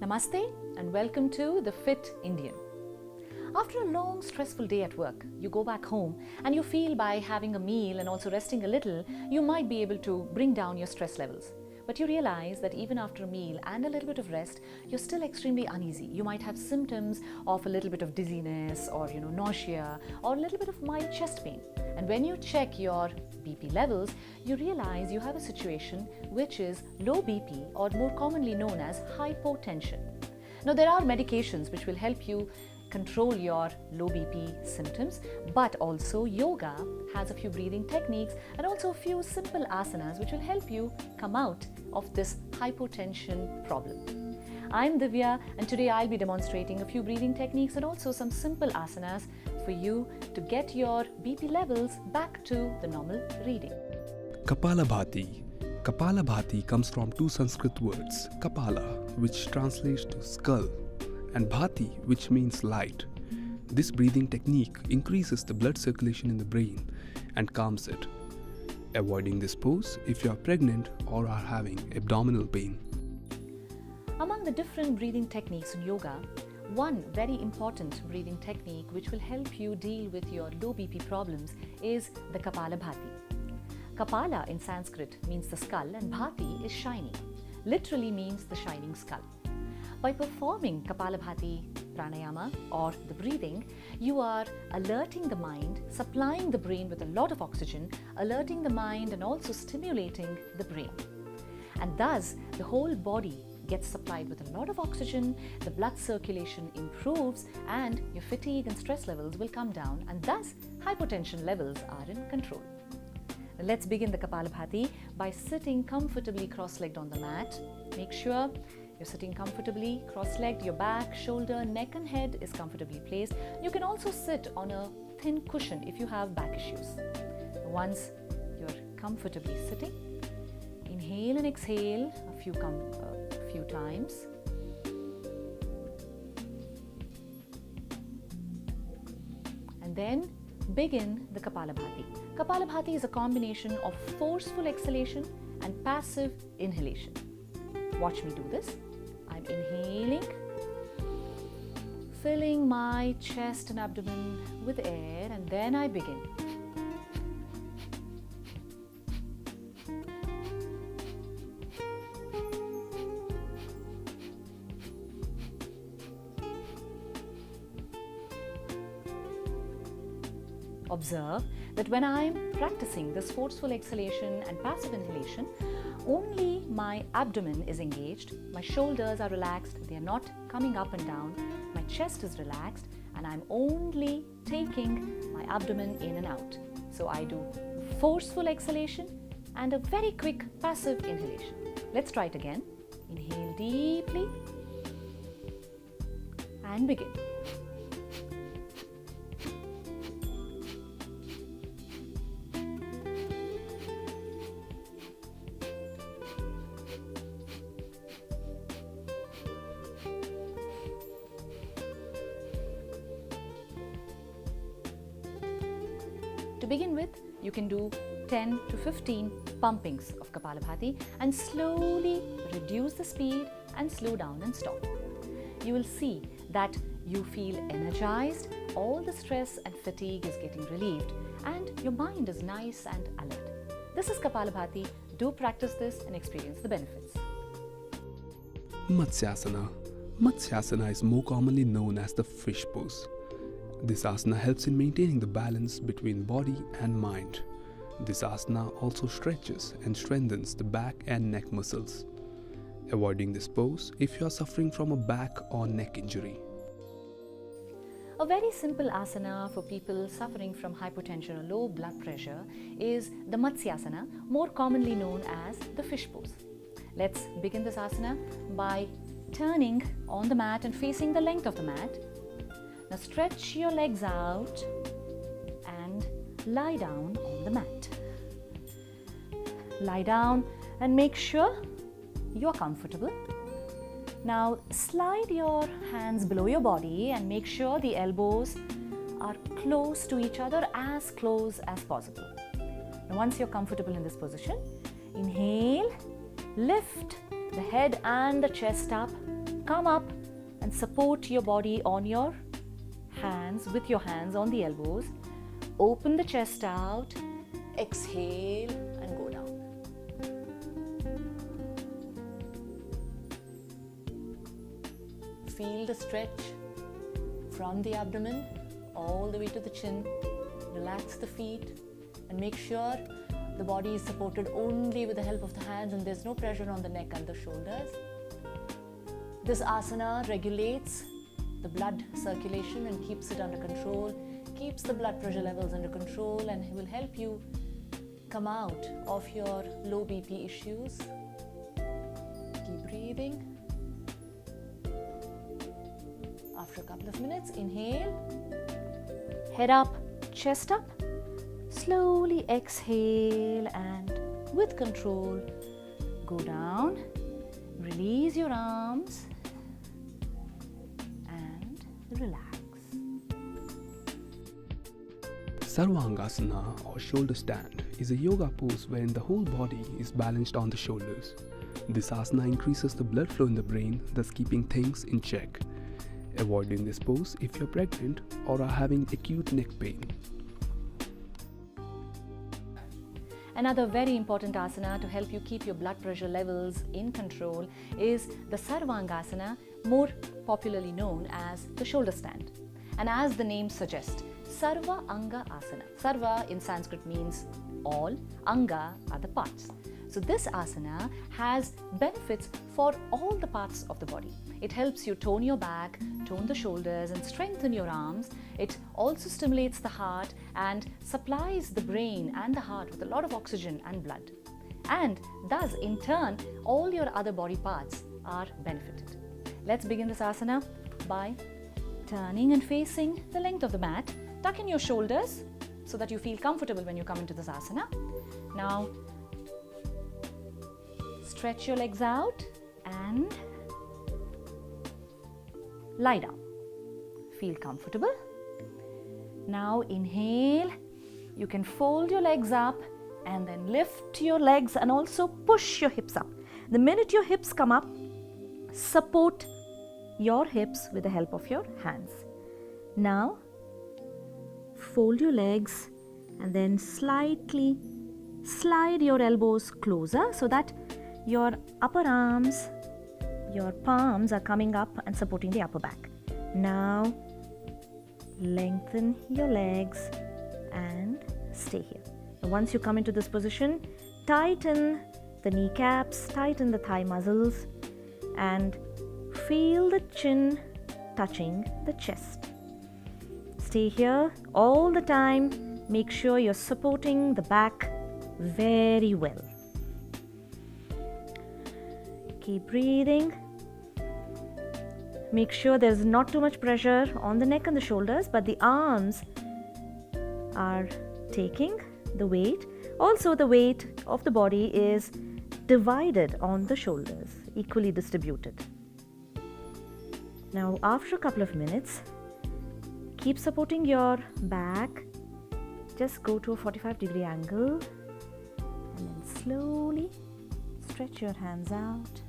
Namaste and welcome to The Fit Indian. After a long stressful day at work, you go back home and you feel by having a meal and also resting a little, you might be able to bring down your stress levels. But you realize that even after a meal and a little bit of rest, you're still extremely uneasy. You might have symptoms of a little bit of dizziness or nausea or a little bit of mild chest pain. And when you check your BP levels, you realize you have a situation which is low BP, or more commonly known as hypotension. Now, there are medications which will help you control your low BP symptoms, but also yoga has a few breathing techniques and also a few simple asanas which will help you come out of this hypotension problem. I'm Divya, and today I'll be demonstrating a few breathing techniques and also some simple asanas for you to get your BP levels back to the normal reading. Kapalabhati. Kapalabhati comes from two Sanskrit words, kapala, which translates to skull, and bhati, which means light. This breathing technique increases the blood circulation in the brain and calms it. Avoiding this pose if you are pregnant or are having abdominal pain. Among the different breathing techniques in yoga, one very important breathing technique which will help you deal with your low BP problems is the Kapalabhati. Kapala in Sanskrit means the skull and Bhati is shiny, literally means the shining skull. By performing Kapalabhati pranayama or the breathing, you are alerting the mind, supplying the brain with a lot of oxygen, alerting the mind and also stimulating the brain. And thus, the whole body gets supplied with a lot of oxygen, the blood circulation improves, and your fatigue and stress levels will come down, and thus hypotension levels are in control. Now let's begin the Kapalabhati by sitting comfortably cross-legged on the mat. Make sure you're sitting comfortably cross-legged, your back, shoulder, neck and head is comfortably placed. You can also sit on a thin cushion if you have back issues. Once you're comfortably sitting, inhale and exhale a few times. And then begin the Kapalabhati. Kapalabhati is a combination of forceful exhalation and passive inhalation. Watch me do this. I'm inhaling, filling my chest and abdomen with air, and then I begin. Observe that when I'm practicing this forceful exhalation and passive inhalation, only my abdomen is engaged, my shoulders are relaxed, they are not coming up and down, my chest is relaxed, and I'm only taking my abdomen in and out. So I do forceful exhalation and a very quick passive inhalation. Let's try it again. Inhale deeply and begin. To begin with, you can do 10 to 15 pumpings of Kapalabhati and slowly reduce the speed and slow down and stop. You will see that you feel energized, all the stress and fatigue is getting relieved, and your mind is nice and alert. This is Kapalabhati. Do practice this and experience the benefits. Matsyasana. Matsyasana is more commonly known as the fish pose. This asana helps in maintaining the balance between body and mind. This asana also stretches and strengthens the back and neck muscles. Avoiding this pose if you are suffering from a back or neck injury. A very simple asana for people suffering from hypotension or low blood pressure is the Matsyasana, more commonly known as the fish pose. Let's begin this asana by turning on the mat and facing the length of the mat. Now stretch your legs out and lie down on the mat. Lie down and make sure you're comfortable. Now slide your hands below your body and make sure the elbows are close to each other, as close as possible. Now once you're comfortable in this position, inhale, lift the head and the chest up come up and support your body on your hands, with your hands on the elbows. Open the chest out, exhale and go down. Feel the stretch from the abdomen all the way to the chin. Relax the feet and make sure the body is supported only with the help of the hands and there's no pressure on the neck and the shoulders. This asana regulates the blood circulation and keeps it under control, keeps the blood pressure levels under control, and will help you come out of your low BP issues. Keep breathing. After a couple of minutes, inhale, head up, chest up, slowly exhale and with control go down, release your arms and relax. Sarvangasana or shoulder stand is a yoga pose wherein the whole body is balanced on the shoulders. This asana increases the blood flow in the brain, thus keeping things in check. Avoiding this pose if you're pregnant or are having acute neck pain. Another very important asana to help you keep your blood pressure levels in control is the Sarvangasana, more popularly known as the shoulder stand. And as the name suggests, Sarva Anga Asana. Sarva in Sanskrit means all, Anga are the parts. So this asana has benefits for all the parts of the body. It helps you tone your back, tone the shoulders and strengthen your arms. It also stimulates the heart and supplies the brain and the heart with a lot of oxygen and blood. And thus, in turn, all your other body parts are benefited. Let's begin this asana by turning and facing the length of the mat. Tuck in your shoulders so that you feel comfortable when you come into this asana. Now, stretch your legs out and lie down. Feel comfortable. Now inhale. You can fold your legs up and then lift your legs and also push your hips up. The minute your hips come up, support your hips with the help of your hands. Now fold your legs and then slightly slide your elbows closer so that your upper arms, your palms are coming up and supporting the upper back. Now lengthen your legs and stay here. Now, once you come into this position, tighten the kneecaps, tighten the thigh muscles and feel the chin touching the chest. Stay here all the time. Make sure you're supporting the back very well. Keep breathing. Make sure there's not too much pressure on the neck and the shoulders, but the arms are taking the weight. Also, the weight of the body is divided on the shoulders, equally distributed. Now, after a couple of minutes, keep supporting your back. Just go to a 45-degree angle and then slowly stretch your hands out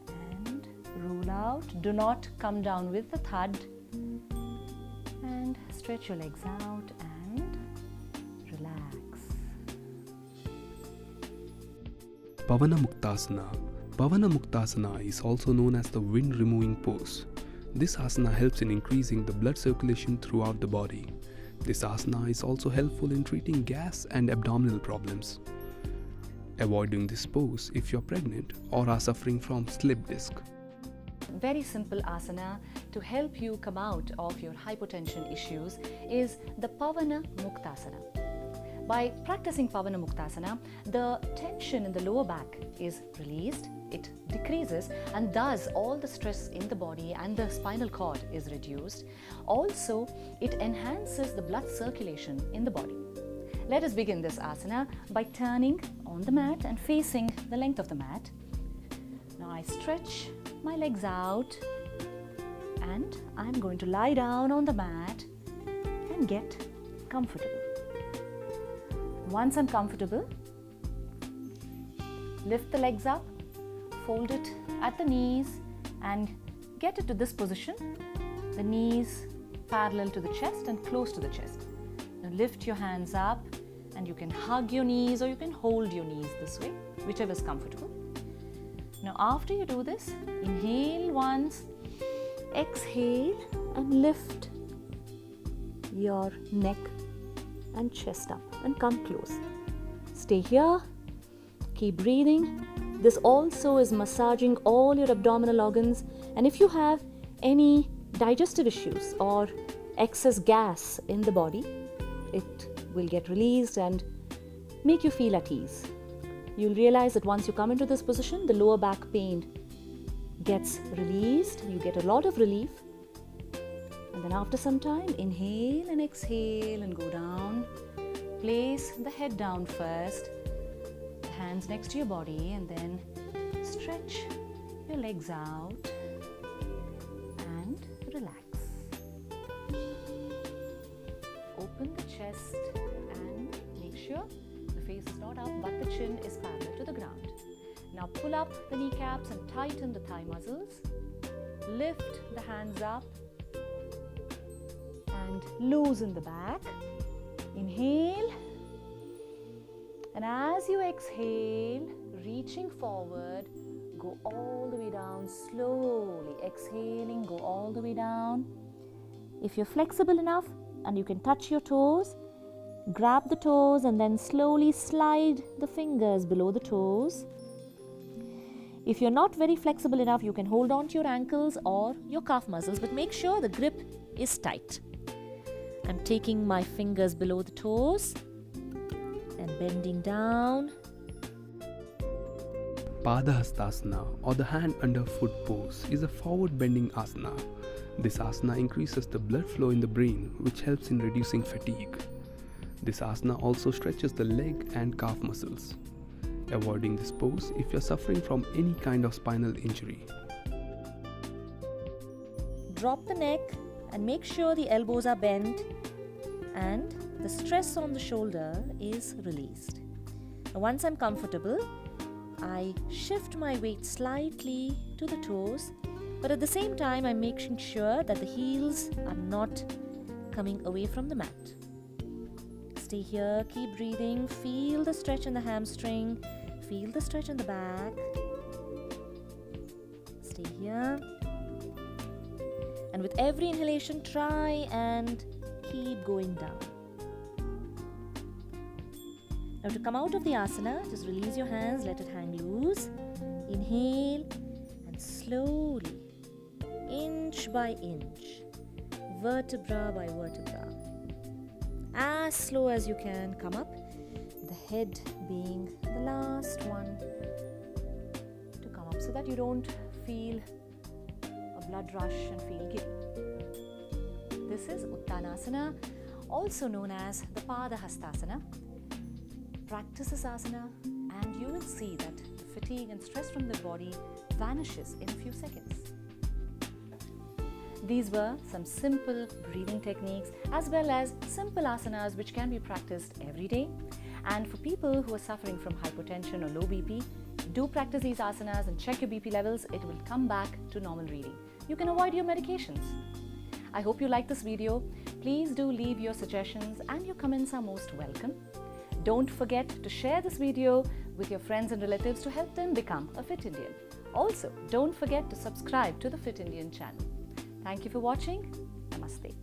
and roll out. Do not come down with the thud. And stretch your legs out and relax. Pavanamuktasana. Pavanamuktasana is also known as the wind removing pose. This asana helps in increasing the blood circulation throughout the body. This asana is also helpful in treating gas and abdominal problems. Avoid doing this pose if you're pregnant or are suffering from slip disc. Very simple asana to help you come out of your hypotension issues is the Pavanamuktasana. By practicing Pavanamuktasana, the tension in the lower back is released, it decreases, and thus all the stress in the body and the spinal cord is reduced. Also, it enhances the blood circulation in the body. Let us begin this asana by turning on the mat and facing the length of the mat. Now I stretch my legs out and I'm going to lie down on the mat and get comfortable. Once I'm comfortable, lift the legs up, fold it at the knees and get it to this position, the knees parallel to the chest and close to the chest. Now lift your hands up, and you can hug your knees or you can hold your knees this way, whichever is comfortable. Now after you do this, inhale once, exhale and lift your neck and chest up and come close. Stay here, keep breathing. This also is massaging all your abdominal organs, and if you have any digestive issues or excess gas in the body, it will get released and make you feel at ease. You'll realize that once you come into this position, the lower back pain gets released, you get a lot of relief. And then after some time, inhale and exhale and go down. Place the head down first, the hands next to your body, and then stretch your legs out and relax. Open the chest and make sure the face is not up but the chin is parallel to the ground. Now pull up the kneecaps and tighten the thigh muscles. Lift the hands up and loosen the back. Inhale, and as you exhale, reaching forward, go all the way down slowly. Exhaling, go all the way down. If you're flexible enough and you can touch your toes, grab the toes and then slowly slide the fingers below the toes. If you're not very flexible enough, you can hold on to your ankles or your calf muscles, but make sure the grip is tight. I'm taking my fingers below the toes and bending down. Padahastasana, or the hand under foot pose, is a forward bending asana. This asana increases the blood flow in the brain, which helps in reducing fatigue. This asana also stretches the leg and calf muscles. Avoiding this pose if you're suffering from any kind of spinal injury. Drop the neck and make sure the elbows are bent and the stress on the shoulder is released. Now, once I'm comfortable, I shift my weight slightly to the toes, but at the same time I'm making sure that the heels are not coming away from the mat. Stay here, keep breathing, feel the stretch in the hamstring, feel the stretch in the back. Stay here. And with every inhalation, try and keep going down. Now to come out of the asana, just release your hands, let it hang loose. Inhale and slowly, inch by inch, vertebra by vertebra, as slow as you can, come up, the head being the last one to come up so that you don't feel a blood rush and feel giddy. This is Uttanasana, also known as the Padahastasana. Practice this asana and you will see that the fatigue and stress from the body vanishes in a few seconds. These were some simple breathing techniques as well as simple asanas which can be practiced every day. And for people who are suffering from hypotension or low BP, do practice these asanas and check your BP levels. It will come back to normal reading. You can avoid your medications. I hope you like this video. Please do leave your suggestions and your comments are most welcome. Don't forget to share this video with your friends and relatives to help them become a Fit Indian. Also, don't forget to subscribe to the Fit Indian channel. Thank you for watching. Namaste.